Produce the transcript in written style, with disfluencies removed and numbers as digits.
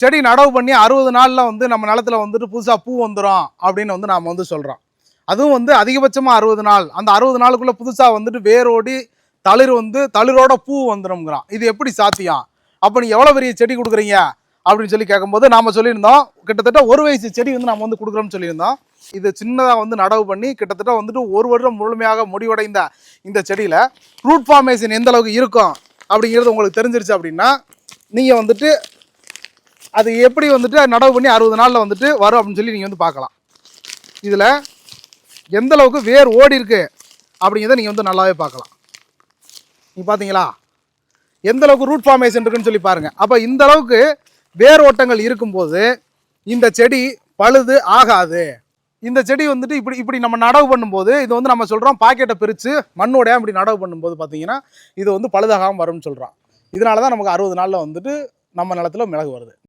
செடி நடவு பண்ணி 60 நாளில் வந்து நம்ம நிலத்துல வந்துட்டு புதுசாக பூ வந்துடும் அப்படின்னு வந்து நாம் வந்து சொல்கிறோம். அதுவும் வந்து அதிகபட்சமாக 60 நாள். அந்த 60 நாளுக்குள்ளே புதுசாக வந்துட்டு வேரோடி தளிர் வந்து தளிரோட பூ வந்துடும்ங்கிறான். இது எப்படி சாத்தியம்? அப்போ நீ எவ்வளோ பெரிய செடி கொடுக்குறீங்க அப்படின்னு சொல்லி கேட்கும்போது நாம் சொல்லியிருந்தோம், கிட்டத்தட்ட 1 வயசு செடி வந்து நம்ம வந்து கொடுக்குறோம்னு சொல்லியிருந்தோம். இது சின்னதாக வந்து நடவு பண்ணி கிட்டத்தட்ட வந்துட்டு 1 வருடம் முழுமையாக முடிவடைந்த இந்த செடியில் ரூட் ஃபார்மேஷன் எந்த அளவுக்கு இருக்கும் அப்படிங்கிறது உங்களுக்கு தெரிஞ்சிருச்சு அப்படின்னா, நீங்கள் வந்துட்டு அது எப்படி வந்துட்டு நடவு பண்ணி 60 நாளில் வந்துட்டு வரும் அப்படின்னு சொல்லி நீங்கள் வந்து பார்க்கலாம். இதில் எந்த அளவுக்கு வேர் ஓடி இருக்கு அப்படிங்கிறத நீங்கள் வந்து நல்லாவே பார்க்கலாம். நீங்கள் பார்த்தீங்களா எந்த அளவுக்கு ரூட் ஃபார்மேஷன் இருக்குன்னு சொல்லி பாருங்கள். அப்போ இந்த அளவுக்கு வேர் ஓட்டங்கள் இருக்கும்போது இந்த செடி பழுது ஆகாது. இந்த செடி வந்துட்டு இப்படி நம்ம நடவு பண்ணும்போது இது வந்து நம்ம சொல்கிறோம் பாக்கெட்டை பிரித்து மண்ணோடைய இப்படி நடவு பண்ணும்போது பார்த்தீங்கன்னா இது வந்து பழுதாகாமல் வரும்னு சொல்கிறோம். இதனால தான் நமக்கு 60 நாளில் வந்துட்டு நம்ம நிலத்துல மிளகு வருது.